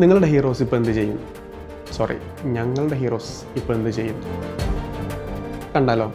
നിങ്ങളുടെ ഹീറോസ് ഇപ്പോൾ എന്ത് ചെയ്യും? സോറി, ഞങ്ങളുടെ ഹീറോസ് ഇപ്പോൾ എന്ത് ചെയ്യും? കണ്ടാലോ?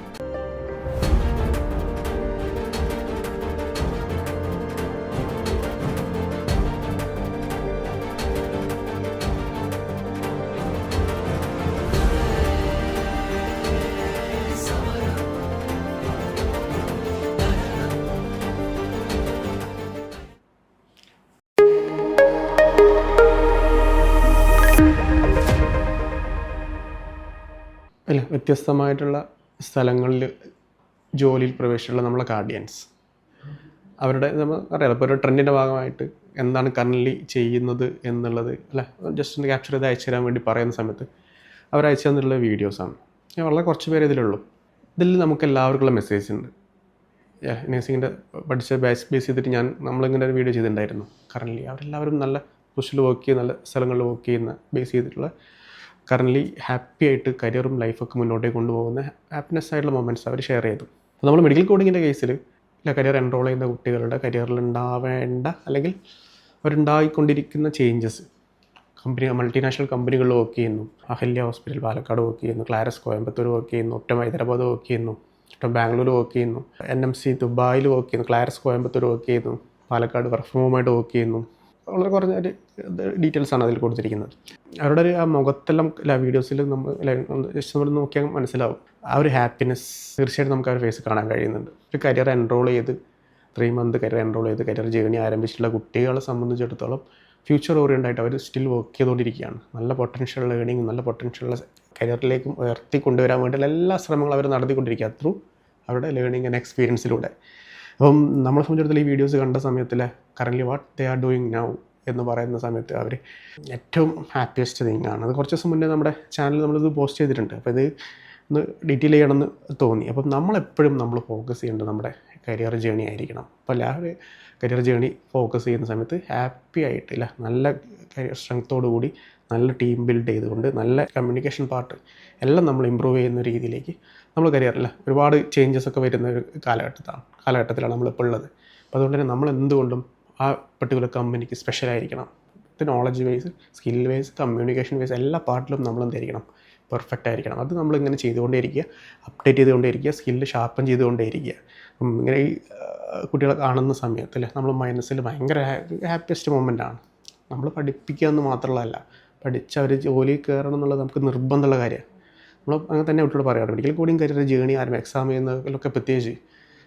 അല്ല, വ്യത്യസ്തമായിട്ടുള്ള സ്ഥലങ്ങളിൽ ജോലിയിൽ പ്രവേശിച്ചിട്ടുള്ള നമ്മളെ ഗാർഡിയൻസ്, അവരുടെ നമ്മൾ അറിയാം, ഇപ്പോൾ ഒരു ട്രെൻഡിൻ്റെ ഭാഗമായിട്ട് എന്താണ് കറൻ്റ്ലി ചെയ്യുന്നത് എന്നുള്ളത് അല്ല ജസ്റ്റ് ഒന്ന് ക്യാപ്ചർ ചെയ്ത് അയച്ചു തരാൻ വേണ്ടി പറയുന്ന സമയത്ത് അവർ അയച്ചു തന്നിട്ടുള്ള വീഡിയോസാണ്. വളരെ കുറച്ച് പേര് ഇതിലുള്ളൂ. ഇതിൽ നമുക്ക് എല്ലാവർക്കുള്ള മെസ്സേജ് ഉണ്ട്. നേഴ്സിങ്ങിൻ്റെ പഠിച്ച ബേസ് ചെയ്തിട്ട് നമ്മളിങ്ങനെ ഒരു വീഡിയോ ചെയ്തിട്ടുണ്ടായിരുന്നു. കറൻ്റ്ലി അവരെല്ലാവരും നല്ല പൊസിഷനിൽ വർക്ക് ചെയ്യുന്ന, നല്ല സ്ഥലങ്ങളിൽ വർക്ക് ചെയ്യുന്ന ബേസ് ചെയ്തിട്ടുള്ള കറൻ്റ്ലി ഹാപ്പി ആയിട്ട് കരിയറും ലൈഫൊക്കെ മുന്നോട്ടേക്ക് കൊണ്ടുപോകുന്ന ഹാപ്പിനെസ് ആയിട്ടുള്ള മൊമെൻറ്റ്സ് അവർ ഷെയർ ചെയ്തു. അപ്പോൾ നമ്മൾ മെഡിക്കൽ കോഡിങ്ങിൻ്റെ കേസിൽ കരിയർ എൻറോൾ ചെയ്യുന്ന കുട്ടികളുടെ കരിയറിൽ ഉണ്ടാവേണ്ട അല്ലെങ്കിൽ അവരുണ്ടായിക്കൊണ്ടിരിക്കുന്ന ചേഞ്ചസ്, മൾട്ടിനാഷണൽ കമ്പനികളിൽ വർക്ക് ചെയ്യുന്നു, അഹല്യ ഹോസ്പിറ്റൽ പാലക്കാട് വർക്ക് ചെയ്യുന്നു, ക്ലാരസ് കോയമ്പത്തൂർ വർക്ക് ചെയ്യുന്നു, ഒറ്റം ഹൈദരാബാദ് വർക്ക് ചെയ്യുന്നു, ഒറ്റം ബാംഗ്ലൂർ വർക്ക് ചെയ്യുന്നു, NMC ദുബായിൽ വർക്ക് ചെയ്യുന്നു, ക്ലാരസ് കോയമ്പത്തൂർ വർക്ക് ചെയ്യുന്നു, പാലക്കാട് വർക്ക് ഫ്രം ഹോമായിട്ട് വർക്ക് ചെയ്യുന്നു. വളരെ കുറഞ്ഞ ഒരു ഡീറ്റെയിൽസാണ് അതിൽ കൊടുത്തിരിക്കുന്നത്. അവരുടെ ഒരു ആ മുഖത്തെല്ലാം വീഡിയോസിൽ നമ്മൾ നോക്കിയാൽ മനസ്സിലാവും ആ ഒരു ഹാപ്പിനെസ്. തീർച്ചയായിട്ടും നമുക്ക് ആ ഒരു ഫേസ് കാണാൻ കഴിയുന്നുണ്ട്. ഒരു കരിയർ എൻറോൾ ചെയ്ത് 3 മന്ത് കരിയർ എൻറോൾ ചെയ്ത് കരിയർ ജേർണി ആരംഭിച്ചിട്ടുള്ള കുട്ടികളെ സംബന്ധിച്ചിടത്തോളം ഫ്യൂച്ചർ ഓറിയൻ്റായിട്ട് അവർ സ്റ്റിൽ വർക്ക് ചെയ്തുകൊണ്ടിരിക്കുകയാണ്. നല്ല പൊട്ടൻഷ്യൽ ലേണിംഗ്, നല്ല പൊട്ടൻഷ്യൽ കരിയറിലേക്കും ഉയർത്തി കൊണ്ടുവരാൻ വേണ്ടിയുള്ള എല്ലാ ശ്രമങ്ങളും അവർ നടത്തിക്കൊണ്ടിരിക്കുക ത്രൂ അവരുടെ ലേണിംഗ് ആൻഡ് എക്സ്പീരിയൻസിലൂടെ. അപ്പം നമ്മളെ സംബന്ധിച്ചിടത്തോളം ഈ വീഡിയോസ് കണ്ട സമയത്തിൽ currently what they are doing now എന്ന് പറയുന്ന സമയത്ത് അവർ ഏറ്റവും ഹാപ്പിയസ്റ്റ് തിങ്ങാണ്. അത് കുറച്ച് ദിവസം മുന്നേ നമ്മുടെ ചാനലിൽ നമ്മളിത് പോസ്റ്റ് ചെയ്തിട്ടുണ്ട്. അപ്പോൾ ഇത് ഒന്ന് ഡീറ്റെയിൽ ചെയ്യണമെന്ന് തോന്നി. അപ്പം നമ്മളെപ്പോഴും നമ്മൾ ഫോക്കസ് ചെയ്യേണ്ടത് നമ്മുടെ കരിയർ ജേണി ആയിരിക്കണം. അപ്പോൾ എല്ലാവരും കരിയർ ജേണി ഫോക്കസ് ചെയ്യുന്ന സമയത്ത് ഹാപ്പി ആയിട്ടില്ല, നല്ല കരിയർ സ്ട്രെങ്ത്തോടു കൂടി നല്ല ടീം ബിൽഡ് ചെയ്തുകൊണ്ട് നല്ല കമ്മ്യൂണിക്കേഷൻ പാർട്ട് എല്ലാം നമ്മൾ ഇമ്പ്രൂവ് ചെയ്യുന്ന രീതിയിലേക്ക് നമ്മൾ കരിയറിൽ ഒരുപാട് ചേഞ്ചസ് ഒക്കെ വരുന്ന ഒരു കാലഘട്ടത്തിലാണ് നമ്മളിപ്പോൾ ഉള്ളത്. അപ്പോൾ അതുകൊണ്ട് തന്നെ നമ്മൾ എന്തുകൊണ്ടും ആ പർട്ടിക്കുലർ കമ്പനിക്ക് സ്പെഷ്യലായിരിക്കണം. ഇത് knowledge wise, skill wise, communication wise എല്ലാ പാർട്ടിലും നമ്മൾ എന്തായിരിക്കണം, പെർഫെക്റ്റ് ആയിരിക്കണം. അത് നമ്മളിങ്ങനെ ചെയ്തുകൊണ്ടേയിരിക്കുക, അപ്ഡേറ്റ് ചെയ്തുകൊണ്ടേയിരിക്കുക, സ്കില്ല് ഷാർപ്പൻ ചെയ്തുകൊണ്ടേയിരിക്കുക. ഇങ്ങനെ ഈ കുട്ടികളെ കാണുന്ന സമയത്തിൽ നമ്മൾ മനസ്സിൽ ഭയങ്കര ഹാപ്പിയസ്റ്റ് മൊമെൻ്റാണ്. നമ്മൾ പഠിപ്പിക്കുക എന്ന് മാത്രമുള്ളതല്ല, പഠിച്ച് അവർ ജോലി കയറണം എന്നുള്ളത് നമുക്ക് നിർബന്ധമുള്ള കാര്യമാണ്. നമ്മൾ അങ്ങനെ തന്നെ കുട്ടിയോട് പറയാറ്, medical coding career journey exam ചെയ്യുന്നതിലൊക്കെ പ്രത്യേകിച്ച്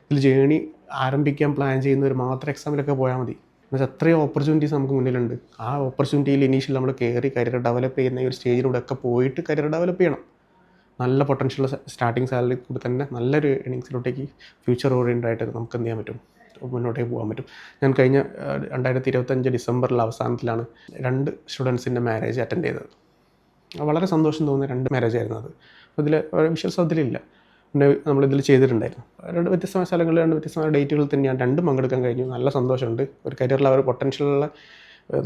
ഇതിൽ ജേണി ആരംഭിക്കാൻ പ്ലാൻ ചെയ്യുന്നവർ മാത്രം എക്സാമിലൊക്കെ പോയാൽ മതി. എന്നുവെച്ചാൽ അത്രയും ഓപ്പർച്യൂണിറ്റീസ് നമുക്ക് മുന്നിലുണ്ട്. ആ ഓപ്പർച്യൂണിറ്റിയിൽ ഇനീഷ്യൽ നമ്മൾ കയറി കരിയർ ഡെവലപ്പ് ചെയ്യുന്ന ഈ ഒരു സ്റ്റേജിലൂടെ ഒക്കെ പോയിട്ട് കരിയർ ഡെവലപ്പ് ചെയ്യണം. നല്ല പൊട്ടൻഷ്യൽ സ്റ്റാർട്ടിങ് സാലറി കൂടി തന്നെ നല്ലൊരു ഏണിങ്സിലോട്ടേക്ക് ഫ്യൂച്ചർ ഓറിയൻ്റായിട്ട് നമുക്ക് എന്ത് ചെയ്യാൻ പറ്റും, മുന്നോട്ടേക്ക് പോകാൻ പറ്റും. ഞാൻ കഴിഞ്ഞ 2025 ഡിസംബറിൽ അവസാനത്തിലാണ് 2 സ്റ്റുഡൻസിൻ്റെ മാരേജ് അറ്റൻഡ് ചെയ്തത്. വളരെ സന്തോഷം തോന്നിയ 2 മാരേജ് ആയിരുന്നു അത്. അപ്പോൾ ഇതിൽ വിഷ്വൽസ് അതിലില്ല, നമ്മളിതിൽ ചെയ്തിട്ടുണ്ടായിരുന്നു. 2 വ്യത്യസ്തമായ സ്ഥലങ്ങളിൽ 2 വ്യത്യസ്തമായ ഡേറ്റുകളിൽ തന്നെയാണ് 2 പങ്കെടുക്കാൻ കഴിഞ്ഞു. നല്ല സന്തോഷമുണ്ട്. ഒരു കരിയറിൽ അവർ പൊട്ടൻഷ്യലുള്ള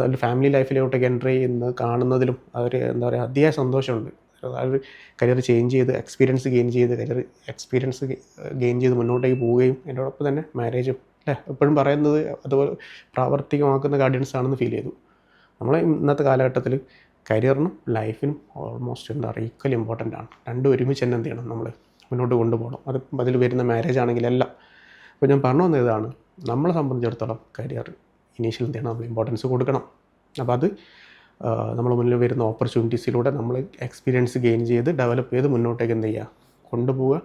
ഒരു ഫാമിലി ലൈഫിലോട്ടേക്ക് എൻ്റർ ചെയ്യുന്നത് കാണുന്നതിലും അവർ എന്താ പറയുക അതിയായ സന്തോഷമുണ്ട്. അവർ കരിയർ ചേഞ്ച് ചെയ്ത് എക്സ്പീരിയൻസ് ഗെയിൻ ചെയ്ത് മുന്നോട്ടേക്ക് പോവുകയും അതിനോടൊപ്പം തന്നെ മാരേജും എപ്പോഴും പറയുന്നത് അതുപോലെ പ്രാവർത്തികമാക്കുന്ന ഗാർഡിയൻസ് ആണെന്ന് ഫീൽ ചെയ്തു. നമ്മളെ ഇന്നത്തെ കാലഘട്ടത്തിൽ കരിയറിനും ലൈഫിനും ഓൾമോസ്റ്റ് എന്താ പറയുക ഈക്വലി ഇമ്പോർട്ടൻ്റ് ആണ്. 2 ഒരുമിച്ച് തന്നെ എന്ത് ചെയ്യണം, നമ്മൾ മുന്നോട്ട് കൊണ്ടുപോകണം. അതിൽ വരുന്ന മാരേജ് ആണെങ്കിൽ എല്ലാം. അപ്പോൾ ഞാൻ പറഞ്ഞു വന്ന ഇതാണ്, നമ്മളെ സംബന്ധിച്ചിടത്തോളം കരിയർ ഇനീഷ്യൽ എന്ത് ചെയ്യണം, നമ്മൾ ഇമ്പോർട്ടൻസ് കൊടുക്കണം. അപ്പോൾ അത് നമ്മൾ മുന്നിൽ വരുന്ന ഓപ്പർച്യൂണിറ്റീസിലൂടെ നമ്മൾ എക്സ്പീരിയൻസ് ഗെയിൻ ചെയ്ത് ഡെവലപ്പ് ചെയ്ത് മുന്നോട്ടേക്ക് എന്ത് ചെയ്യുക, കൊണ്ടുപോവുക.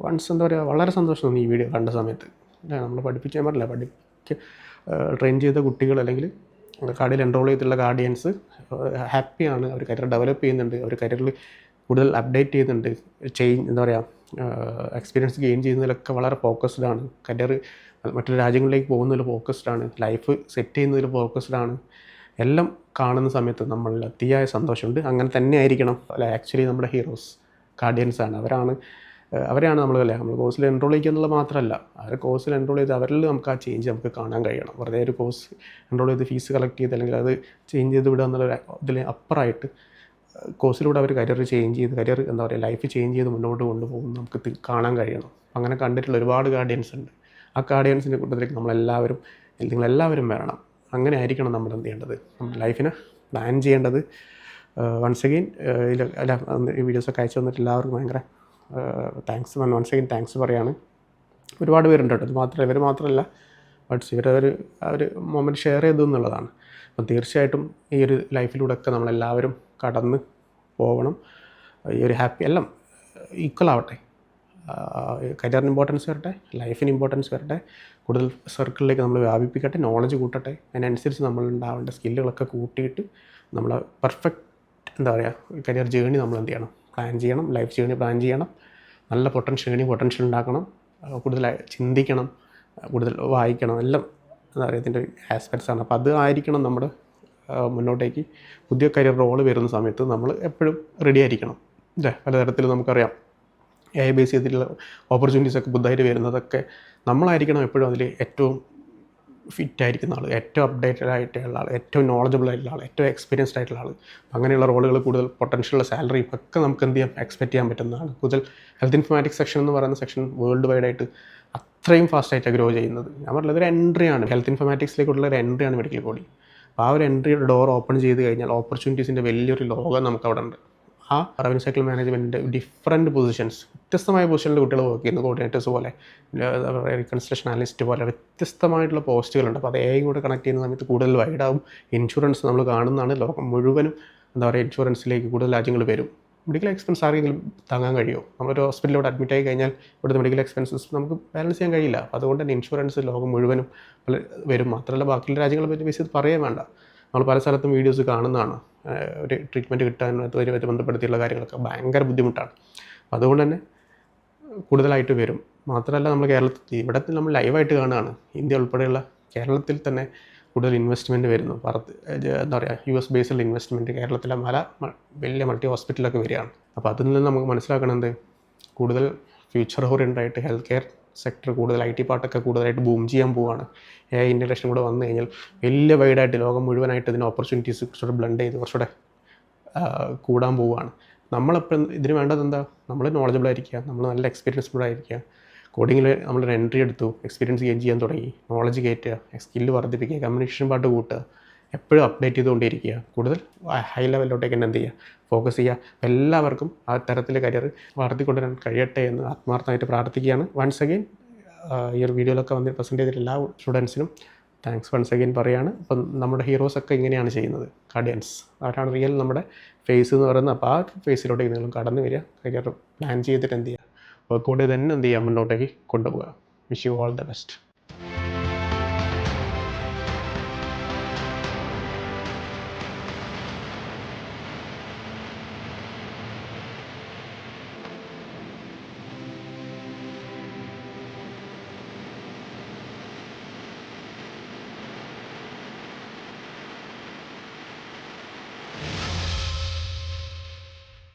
വൺസ് എന്താ പറയുക വളരെ സന്തോഷം തോന്നി ഈ വീഡിയോ കണ്ട സമയത്ത്. നമ്മൾ പഠിപ്പിക്കാൻ പറ്റില്ല, ട്രെയിൻ ചെയ്ത കുട്ടികൾ അല്ലെങ്കിൽ കാർഡിൽ എൻറോൾ ചെയ്തിട്ടുള്ള ഗാർഡിയൻസ് ഹാപ്പിയാണ്. അവർ കരിയർ ഡെവലപ്പ് ചെയ്യുന്നുണ്ട്, അവർ കരിയറിൽ കൂടുതൽ അപ്ഡേറ്റ് ചെയ്യുന്നുണ്ട്, എന്താ പറയുക എക്സ്പീരിയൻസ് ഗെയിൻ ചെയ്യുന്നതിലൊക്കെ വളരെ ഫോക്കസ്ഡാണ്. കരിയർ മറ്റൊരു രാജ്യങ്ങളിലേക്ക് പോകുന്നതിൽ ഫോക്കസ്ഡാണ്, ലൈഫ് സെറ്റ് ചെയ്യുന്നതിൽ ഫോക്കസ്ഡാണ്. എല്ലാം കാണുന്ന സമയത്ത് നമ്മളിൽ അതിയായ സന്തോഷമുണ്ട്. അങ്ങനെ തന്നെ ആയിരിക്കണം. അല്ല, ആക്ച്വലി നമ്മുടെ ഹീറോസ് ഗാർഡിയൻസാണ്. അവരെയാണ് നമ്മൾ കോഴ്സിൽ എൻറോൾ ചെയ്യുക എന്നുള്ളത് മാത്രമല്ല, അവർ കോഴ്സിൽ എൻറോൾ ചെയ്ത് അവരിൽ നമുക്ക് ആ ചേഞ്ച് നമുക്ക് കാണാൻ കഴിയണം. വെറുതെ ഒരു കോഴ്സ് എൻറോൾ ചെയ്ത് ഫീസ് കളക്ട് ചെയ്ത് അല്ലെങ്കിൽ അത് ചേഞ്ച് ചെയ്ത് വിടുക എന്നുള്ള ഇതിൽ അപ്പുറമായിട്ട് കോഴ്സിലൂടെ അവർ കരിയർ ചേഞ്ച് ചെയ്ത് എന്താ പറയുക ലൈഫ് ചേഞ്ച് ചെയ്ത് മുന്നോട്ട് കൊണ്ടുപോകും നമുക്ക് കാണാൻ കഴിയണം. അങ്ങനെ കണ്ടിട്ടുള്ള ഒരുപാട് ഗാർഡിയൻസ് ഉണ്ട്. ആ ഗാർഡിയൻസിൻ്റെ കൂട്ടത്തിലേക്ക് നിങ്ങളെല്ലാവരും വരണം. അങ്ങനെ ആയിരിക്കണം നമ്മൾ എന്ത് ചെയ്യേണ്ടത്, നമ്മുടെ ലൈഫിനെ പ്ലാൻ ചെയ്യേണ്ടത്. വൺസ് അഗെയിൻ അല്ല ഈ വീഡിയോസൊക്കെ അയച്ചു തന്നിട്ട് എല്ലാവർക്കും ഭയങ്കര താങ്ക്സ്. വൺസ് അഗെയിൻ താങ്ക്സ് പറയാണ്. ഒരുപാട് പേരുണ്ട് കേട്ടോ, ഇവർ മാത്രമല്ല, ബട്ട്സ് ഇവരൊരു മൊമെൻറ്റ് ഷെയർ ചെയ്തു എന്നുള്ളതാണ്. അപ്പം തീർച്ചയായിട്ടും ഈ ഒരു ലൈഫിലൂടെയൊക്കെ നമ്മളെല്ലാവരും കടന്ന് പോകണം. ഈ ഒരു ഹാപ്പി എല്ലാം ഈക്വൽ ആവട്ടെ. കരിയറിന് ഇമ്പോർട്ടൻസ് വരട്ടെ, ലൈഫിന് ഇമ്പോർട്ടൻസ് വരട്ടെ, കൂടുതൽ സർക്കിളിലേക്ക് നമ്മൾ വ്യാപിപ്പിക്കട്ടെ, നോളജ് കൂട്ടട്ടെ. അതിനനുസരിച്ച് നമ്മളുണ്ടാവേണ്ട സ്കില്ലുകളൊക്കെ കൂട്ടിയിട്ട് നമ്മൾ പെർഫെക്റ്റ് എന്താ പറയുക കരിയർ ജേണി നമ്മൾ എന്ത് ചെയ്യണം, പ്ലാൻ ചെയ്യണം. ലൈഫ് ജേണി പ്ലാൻ ചെയ്യണം. നല്ല പൊട്ടൻഷ്യൽ ഉണ്ടാക്കണം. കൂടുതൽ ചിന്തിക്കണം, കൂടുതൽ വായിക്കണം. എല്ലാം എന്താ പറയുക ഇതിൻ്റെ ആസ്പെക്ട്സാണ്. അപ്പോൾ അത് ആയിരിക്കണം നമ്മുടെ മുന്നോട്ടേക്ക് പുതിയ കരിയർ റോള് വരുന്ന സമയത്ത് നമ്മൾ എപ്പോഴും റെഡി ആയിരിക്കണം. അല്ലേ, പലതരത്തിൽ നമുക്കറിയാം AI ബേസ് ചെയ്തിട്ടുള്ള ഓപ്പർച്യൂണിറ്റീസൊക്കെ പുതുതായിട്ട് വരുന്നതൊക്കെ നമ്മളായിരിക്കണം എപ്പോഴും അതിൽ ഏറ്റവും ഫിറ്റായിരിക്കുന്ന ആൾ, ഏറ്റവും അപ്ഡേറ്റഡ് ആയിട്ടുള്ള ആൾ, ഏറ്റവും നോളജബിൾ ആയിട്ടുള്ള ആൾ, ഏറ്റവും എക്സ്പീരിയൻസ്ഡ് ആയിട്ടുള്ള ആൾ. അങ്ങനെയുള്ള റോളുകൾ കൂടുതൽ പൊട്ടൻഷ്യലുള്ള സാലറിയും ഒക്കെ നമുക്ക് എന്ത് ചെയ്യാം, എക്സ്പെക്റ്റ് ചെയ്യാൻ പറ്റുന്നതാണ്. കൂടുതൽ ഹെൽത്ത് ഇൻഫർമാറ്റിക്സ് സെക്ഷൻ എന്ന് പറയുന്ന സെക്ഷൻ വേൾഡ് വൈഡായിട്ട് അത്രയും ഫാസ്റ്റായിട്ട് ഗ്രോ ചെയ്യുന്നത്. ഞാൻ പറഞ്ഞത് ഒരു എൻട്രിയാണ്, ഹെൽത്ത് ഇൻഫർമാറ്റിക്സിലേക്കുള്ള ഒരു എൻട്രിയാണ് മെഡിക്കൽ കോഡിങ്. അപ്പോൾ ആ ഒരു എൻട്രിയുടെ ഡോർ ഓപ്പൺ ചെയ്ത് കഴിഞ്ഞാൽ ഓപ്പർച്യൂണിറ്റീസിൻ്റെ വലിയൊരു ലോകം നമുക്ക് അവിടെ ഉണ്ട്. ആ റവന്യൂ സൈക്കിൾ മാനേജ്മെൻറ്റിൻ്റെ ഡിഫറൻറ്റ് പൊസിഷൻസ്, വ്യത്യസ്തമായ പൊസിഷനിൽ കുട്ടികൾ വർക്ക് ചെയ്യുന്നു. കോർഡിനേറ്റേഴ്സ് പോലെ, റീകൺസ്ട്രക്ഷൻ അനലിസ്റ്റ് പോലെ വ്യത്യസ്തമായിട്ടുള്ള പോസ്റ്റുകളുണ്ട്. അപ്പോൾ അത് AI കൂടെ കണക്ട് ചെയ്യുന്ന സമയത്ത് കൂടുതൽ വൈഡാവും. ഇൻഷുറൻസ് നമ്മൾ കാണുന്നതാണ്, ലോകം മുഴുവനും എന്താ പറയുക ഇൻഷുറൻസിലേക്ക് കൂടുതൽ രാജ്യങ്ങൾ വരും. മെഡിക്കൽ എക്സ്പെൻസ് ആർക്കെങ്കിലും താങ്ങാൻ കഴിയുമോ? നമ്മളൊരു ഹോസ്പിറ്റലിലോട്ട് അഡ്മിറ്റ് ആയി കഴിഞ്ഞാൽ ഇവിടുത്തെ മെഡിക്കൽ എക്സ്പെൻസസ് നമുക്ക് ബാലൻസ് ചെയ്യാൻ കഴിയില്ല. അതുകൊണ്ട് തന്നെ ഇൻഷുറൻസ് ലോകം മുഴുവനും വരും. മാത്രമല്ല ബാക്കിയുള്ള രാജ്യങ്ങളെ പറ്റി ബേസ് ചെയ്ത് പറയാൻ വേണ്ട, നമ്മൾ പല സ്ഥലത്തും വീഡിയോസ് കാണുന്നതാണ്. ഒരു ട്രീറ്റ്മെൻറ്റ് കിട്ടാൻ അതുമായിട്ട് ബന്ധപ്പെടുത്തിയുള്ള കാര്യങ്ങളൊക്കെ ഭയങ്കര ബുദ്ധിമുട്ടാണ്. അതുകൊണ്ട് തന്നെ കൂടുതലായിട്ട് വരും. മാത്രമല്ല നമ്മൾ ഇവിടെ നമ്മൾ ലൈവായിട്ട് കാണുകയാണ്. ഇന്ത്യ ഉൾപ്പെടെയുള്ള കേരളത്തിൽ തന്നെ കൂടുതൽ ഇൻവെസ്റ്റ്മെൻറ്റ് വരുന്നു. എന്താ പറയുക US ബേസിലുള്ള ഇൻവെസ്റ്റ്മെൻറ്റ് കേരളത്തിലെ വലിയ മൾട്ടി ഹോസ്പിറ്റലൊക്കെ വരികയാണ്. അപ്പോൾ അതിൽ നിന്ന് നമുക്ക് മനസ്സിലാക്കണത് കൂടുതൽ ഫ്യൂച്ചർ ഓറിയൻറ്റഡ് ആയിട്ട് ഹെൽത്ത് കെയർ സെക്ടർ കൂടുതൽ IT പാർട്ടൊക്കെ കൂടുതലായിട്ട് ബൂം ചെയ്യാൻ പോവുകയാണ്. AI ഇൻ്റഗ്രേഷൻ കൂടെ വന്നു കഴിഞ്ഞാൽ വലിയ വൈഡായിട്ട് ലോകം മുഴുവനായിട്ട് ഇതിന് ഓപ്പർച്യൂണിറ്റീസ് കുറച്ചുകൂടെ ബ്ലെൻഡ് ചെയ്ത് കുറച്ചുകൂടെ കൂടാൻ പോവുകയാണ്. നമ്മളെപ്പോഴും ഇതിന് വേണ്ടത് എന്താ, നമ്മൾ നോളജബിൾ ആയിരിക്കുക, നമ്മൾ നല്ല എക്സ്പീരിയൻസ്ഡ് ആയിരിക്കുക. കോഡിങ്ങിൽ നമ്മളൊരു എൻട്രി എടുത്തു, എക്സ്പീരിയൻസ് ഗെയിൻ ചെയ്യാൻ തുടങ്ങി, നോളജ് കയറ്റുക, സ്കില്ല് വർദ്ധിപ്പിക്കുക, കമ്മ്യൂണിക്കേഷൻ പാർട്ട് കൂട്ടുക, എപ്പോഴും അപ്ഡേറ്റ് ചെയ്തുകൊണ്ടിരിക്കുക, കൂടുതൽ ഹൈ ലെവലിലോട്ടേക്ക് തന്നെ എന്ത് ചെയ്യുക, ഫോക്കസ് ചെയ്യുക. എല്ലാവർക്കും ആ തരത്തിൽ കരിയർ വളർത്തിക്കൊണ്ടുവരാൻ കഴിയട്ടെ എന്ന് ആത്മാർത്ഥമായിട്ട് പ്രാർത്ഥിക്കുകയാണ്. വൺസ് അഗെയിൻ ഈ ഒരു വീഡിയോയിലൊക്കെ വന്ന് പ്രസൻറ്റ് ചെയ്തിട്ട് എല്ലാ സ്റ്റുഡൻസിനും താങ്ക്സ് വൺസ് അഗെയിൻ പറയുകയാണ്. അപ്പം നമ്മുടെ ഹീറോസൊക്കെ ഇങ്ങനെയാണ് ചെയ്യുന്നത്, ഗാർഡിയൻസ്. അവരാണ് റിയൽ നമ്മുടെ ഫേസ് എന്ന് പറയുന്നത്. അപ്പോൾ ആ ഫേസിലോട്ടേക്ക് നിങ്ങളും കടന്നു വരിക, കരിയർ പ്ലാൻ ചെയ്തിട്ട് എന്ത് ചെയ്യുക, വർക്കൗട്ട് ചെയ്ത് തന്നെ എന്ത് ചെയ്യുക, മുന്നോട്ടേക്ക് കൊണ്ടുപോകുക. Wish you all the best.